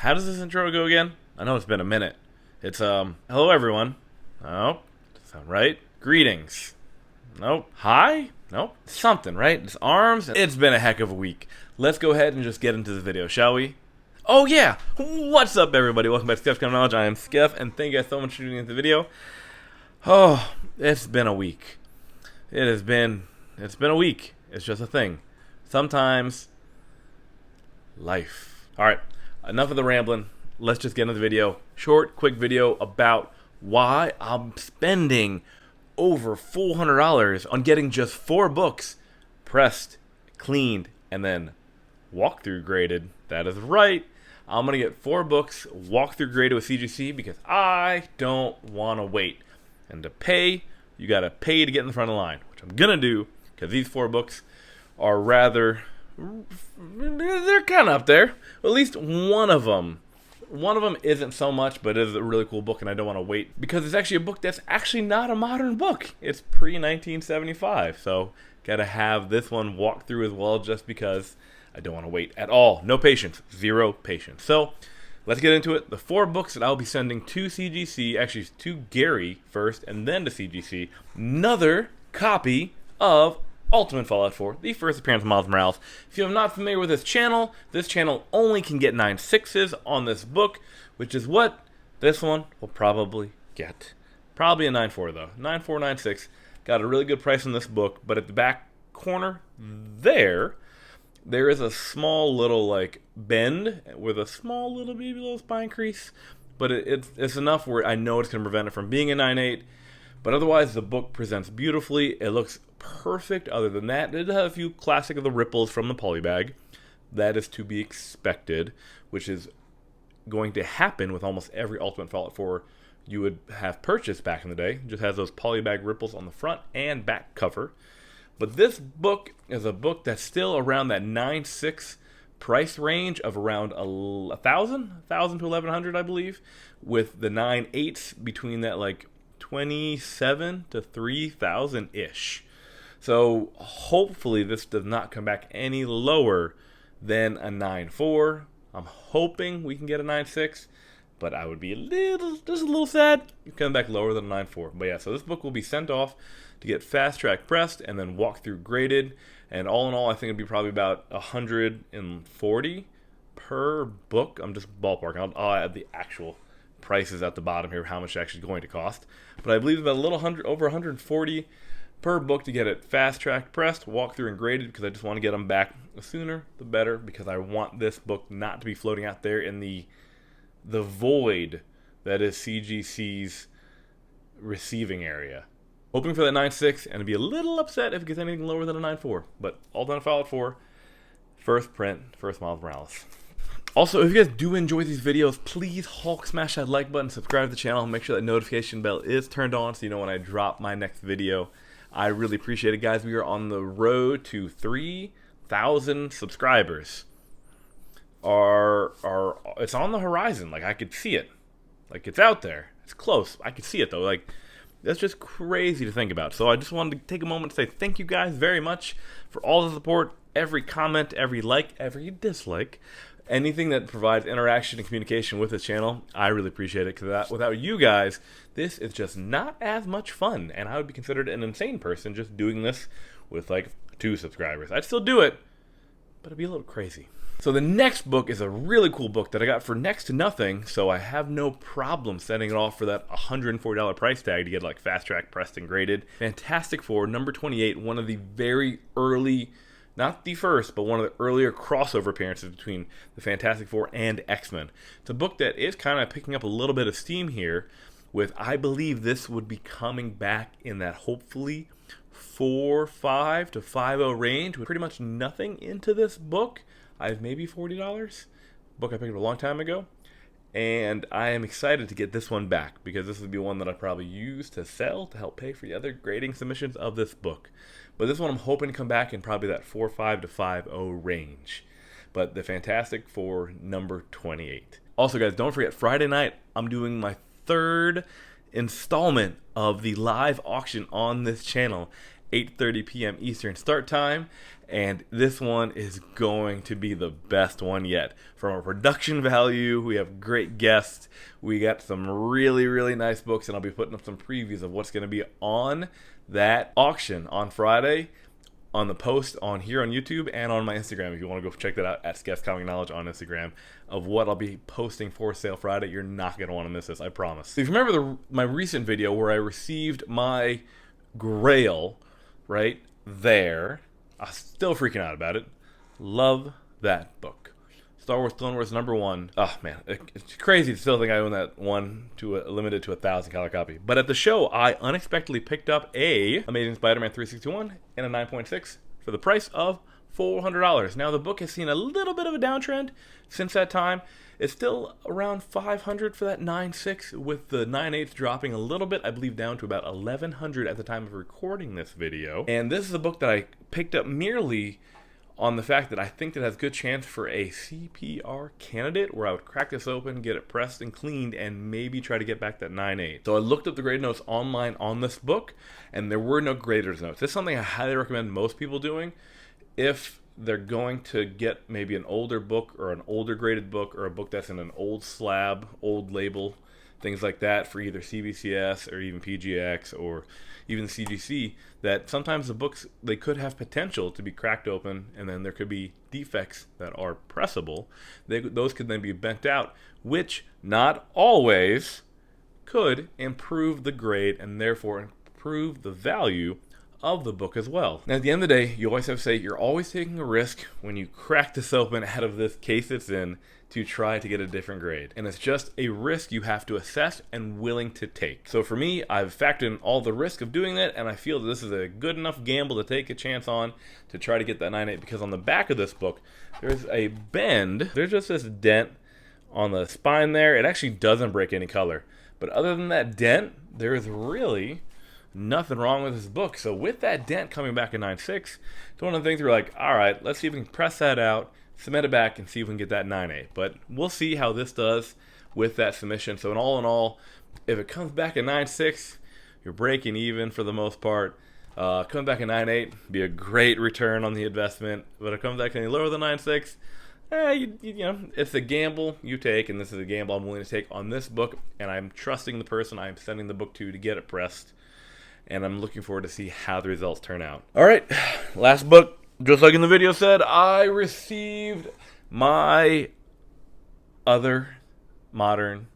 How does this intro go again? I know it's been a minute. It's, hello everyone. Nope. Doesn't sound right. Greetings. Nope. Hi? Nope. Something, right? It's arms. It's been a heck of a week. Let's go ahead and just get into the video, shall we? Oh yeah! What's up everybody? Welcome back to Skiff's Common Knowledge. I am Skiff, and thank you guys so much for tuning into the video. Oh, it's been a week. It's been a week. It's just a thing. Sometimes, life. Alright, enough of the rambling. Let's just get into the video. Short, quick video about why I'm spending over $400 on getting just 4 books pressed, cleaned, and then walkthrough graded. That is right. I'm going to get 4 books walkthrough graded with CGC because I don't want to wait. And to pay, you got to pay to get in the front of the line, which I'm going to do because these 4 books are rather, they're kind of up there. At least one of them. One of them isn't so much, but it is a really cool book, and I don't want to wait because it's actually a book that's actually not a modern book. It's pre-1975, so got to have this one walked through as well just because I don't want to wait at all. No patience. Zero patience. So let's get into it. The 4 books that I'll be sending to CGC, actually to Gary first and then to CGC, another copy of Ultimate Fallout 4, the first appearance of Miles Morales. If you're not familiar with this channel only can get 9.6s on this book, which is what this one will probably get. Probably a 9.4 though. 9.4, 9.6. Got a really good price on this book, but at the back corner there is a small little like bend with a small little baby little spine crease, but it's enough where I know it's going to prevent it from being a 9.8. But otherwise, the book presents beautifully. It looks perfect. Other than that, it has a few classic of the ripples from the polybag. That is to be expected, which is going to happen with almost every Ultimate Fallout 4 you would have purchased back in the day. It just has those polybag ripples on the front and back cover. But this book is a book that's still around that 9.6 price range of around 1,000 to 1,100, I believe, with the 9.8s between that like 27 to 3,000 ish. So hopefully this does not come back any lower than a 9.4. I'm hoping we can get a 9.6, but I would be just a little sad if it comes back lower than a 9.4. But yeah, so this book will be sent off to get fast track pressed and then walk through graded. And all in all, I think it'd be probably about 140 per book. I'm just ballparking. I'll add the actual prices at the bottom here, how much it's actually going to cost. But I believe about over 140 per book to get it fast track pressed, walk through and graded, because I just want to get them back the sooner the better, because I want this book not to be floating out there in the void that is CGC's receiving area. Hoping for that 9.6 and to be a little upset if it gets anything lower than a 9.4. But all done Fallout 4, first print, first Miles Morales. Also, if you guys do enjoy these videos, please Hulk smash that like button, subscribe to the channel, make sure that notification bell is turned on so you know when I drop my next video. I really appreciate it, guys. We are on the road to 3,000 subscribers. It's on the horizon. Like, I could see it. Like, it's out there. It's close. I could see it, though. Like, that's just crazy to think about. So I just wanted to take a moment to say thank you guys very much for all the support, every comment, every like, every dislike. Anything that provides interaction and communication with this channel, I really appreciate it, because without you guys, this is just not as much fun, and I would be considered an insane person just doing this with like 2 subscribers. I'd still do it, but it'd be a little crazy. So the next book is a really cool book that I got for next to nothing, so I have no problem sending it off for that $140 price tag to get like fast track pressed and graded. Fantastic Four, number 28, one of the very early, not the first, but one of the earlier crossover appearances between the Fantastic Four and X-Men. It's a book that is kind of picking up a little bit of steam here with, I believe this would be coming back in that hopefully 4.5 to 5.0 range with pretty much nothing into this book. I have maybe $40. Book I picked up a long time ago. And I am excited to get this one back because this would be one that I probably use to sell to help pay for the other grading submissions of this book. But this one I'm hoping to come back in probably that 4.5 to 5.0 range. But the Fantastic Four, number 28. Also, guys, don't forget, Friday night I'm doing my 3rd installment of the live auction on this channel. 8:30 p.m. Eastern start time, and this one is going to be the best one yet. From a production value, we have great guests. We got some really, really nice books, and I'll be putting up some previews of what's going to be on that auction on Friday, on the post on here on YouTube and on my Instagram. If you want to go check that out, at Skeff's Comic Knowledge on Instagram, of what I'll be posting for sale Friday. You're not going to want to miss this, I promise. So if you remember my recent video where I received my grail right there, I'm still freaking out about it. Love that book. Star Wars Clone Wars #1. Oh man, it's crazy to still think I own that one to limited to 1,000 copy. But at the show, I unexpectedly picked up a Amazing Spider-Man 361 and a 9.6 for the price of $400. Now the book has seen a little bit of a downtrend since that time. It's still around $500 for that 9.6, with the 9.8 dropping a little bit, I believe down to about $1,100 at the time of recording this video. And this is a book that I picked up merely on the fact that I think it has good chance for a CPR candidate, where I would crack this open, get it pressed and cleaned, and maybe try to get back that 9.8. So I looked up the grade notes online on this book, and there were no grader's notes. This is something I highly recommend most people doing if they're going to get maybe an older book or an older graded book, or a book that's in an old slab, old label, things like that, for either CBCS or even PGX or even CGC, that sometimes the books, they could have potential to be cracked open, and then there could be defects that are pressable. Those could then be bent out, which not always could improve the grade and therefore improve the value of the book as well. Now at the end of the day, you always have to say you're always taking a risk when you crack this open out of this case it's in to try to get a different grade. And it's just a risk you have to assess and willing to take. So for me, I've factored in all the risk of doing that, and I feel that this is a good enough gamble to take a chance on to try to get that 9.8, because on the back of this book, there's a bend. There's just this dent on the spine there. It actually doesn't break any color. But other than that dent, there is really nothing wrong with this book. So with that dent coming back in 9.6, it's one of the things we're like, all right, let's see if we can press that out, cement it back, and see if we can get that 9.8. But we'll see how this does with that submission. So in all, if it comes back at 9.6, you're breaking even for the most part. Coming back at 9.8, be a great return on the investment. But if it comes back any lower than 9.6, you know, it's a gamble you take, and this is a gamble I'm willing to take on this book. And I'm trusting the person I'm sending the book to get it pressed. And I'm looking forward to see how the results turn out. All right, last book. Just like in the video said, I received my other modern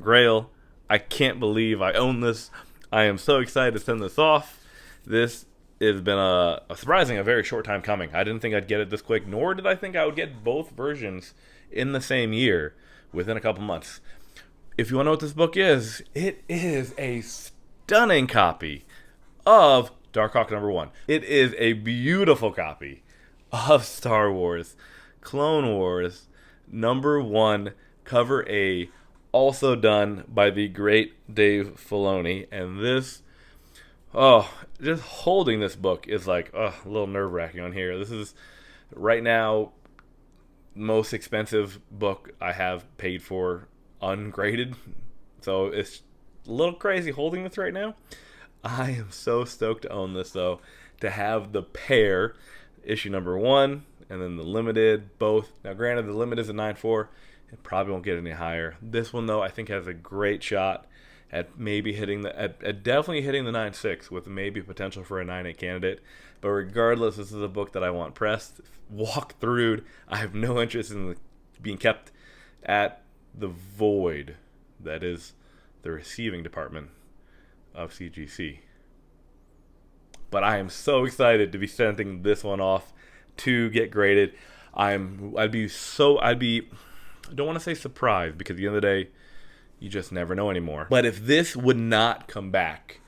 grail. I can't believe I own this. I am so excited to send this off. This has been a very short time coming. I didn't think I'd get it this quick, nor did I think I would get both versions in the same year within a couple months. If you want to know what this book is, it is a stunning copy of Darkhawk #1. It is a beautiful copy of Star Wars Clone Wars #1, cover A, also done by the great Dave Filoni. And this, just holding this book is like a little nerve-wracking on here. This is right now most expensive book I have paid for ungraded, so it's a little crazy holding this right now. I am so stoked to own this, though, to have the pair, issue #1 and then the limited, both. Now granted, the limited is a 9.4. It probably won't get any higher. This one, though, I think has a great shot at maybe hitting at definitely hitting the 9.6, with maybe potential for a 9.8 candidate. But regardless, this is a book that I want pressed, walked through. I have no interest in being kept at the void that is the receiving department of CGC. But I am so excited to be sending this one off to get graded. I don't want to say surprised, because at the end of the day, you just never know anymore. But if this would not come back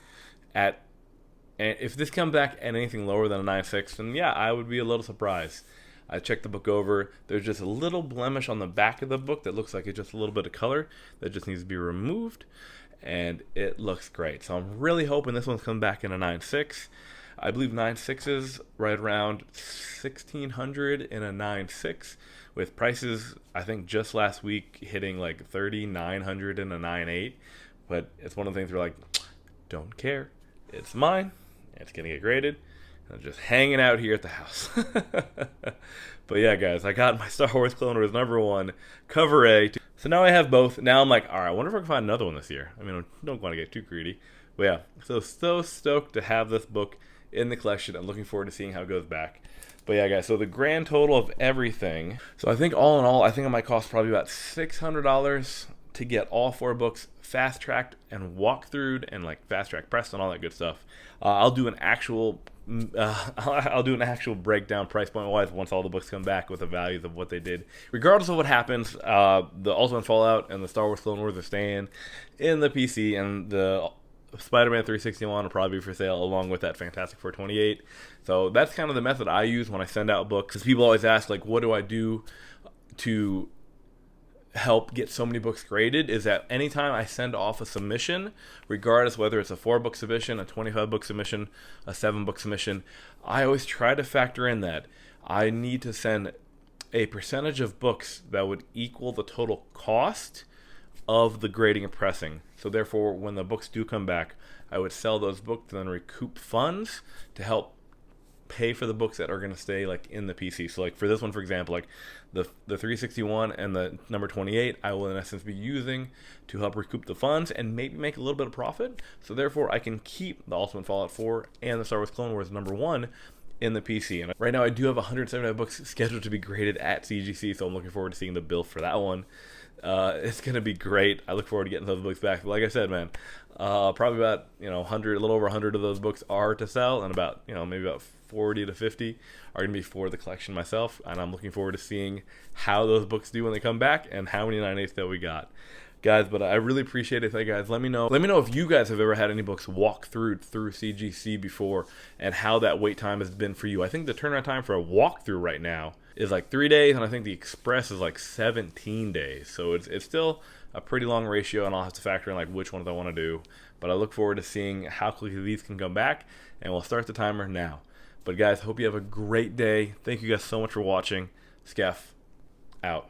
if this comes back at anything lower than a 9.6, then yeah, I would be a little surprised. I checked the book over. There's just a little blemish on the back of the book that looks like it's just a little bit of color that just needs to be removed, and it looks great. So I'm really hoping this one's come back in a 9.6. I believe 9.6 is right around $1,600 in a 9.6, with prices I think just last week hitting like $3,900 in a 9.8. But it's one of the things we're like, don't care, it's mine, It's going to get graded. I'm just hanging out here at the house. But yeah, guys, I got my Star Wars Clone Wars #1, cover A. So now I have both. Now I'm like, all right, I wonder if I can find another one this year. I mean, I don't want to get too greedy. But yeah, so stoked to have this book in the collection. I'm looking forward to seeing how it goes back. But yeah, guys, so the grand total of everything. So I think all in all, I think it might cost probably about $600 to get all 4 books fast-tracked and walkthroughed and like fast-track pressed and all that good stuff. I'll do an actual breakdown price point wise once all the books come back with the values of what they did. Regardless of what happens, the Ultimate Fallout and the Star Wars Clone Wars are staying in the PC, and the Spider-Man 361 will probably be for sale along with that Fantastic Four 28. So that's kind of the method I use when I send out books. Because people always ask, like, what do I do to help get so many books graded? Is that anytime I send off a submission, regardless whether it's a 4-book submission, a 25-book submission, a 7-book submission, I always try to factor in that I need to send a percentage of books that would equal the total cost of the grading and pressing. So therefore, when the books do come back, I would sell those books and then recoup funds to help pay for the books that are going to stay like in the PC. So like for this one, for example, like the 361 and the number 28, I will in essence be using to help recoup the funds and maybe make a little bit of profit. So therefore, I can keep the Ultimate Fallout 4 and the Star Wars Clone Wars #1 in the PC. And right now I do have 175 books scheduled to be graded at CGC, so I'm looking forward to seeing the bill for that one. It's going to be great. I look forward to getting those books back. But like I said, man, probably about 100, a little over 100 of those books are to sell, and about maybe about 40 to 50 are going to be for the collection myself. And I'm looking forward to seeing how those books do when they come back and how many 9/8 that we got, guys. But I really appreciate it. Thank you guys. Let me know if you guys have ever had any books walk through CGC before and how that wait time has been for you. I think the turnaround time for a walkthrough right now is like 3 days, and I think the express is like 17 days. So it's still a pretty long ratio, and I'll have to factor in like which ones I want to do. But I look forward to seeing how quickly these can come back, and we'll start the timer now. But guys, hope you have a great day. Thank you guys so much for watching. Skeff out.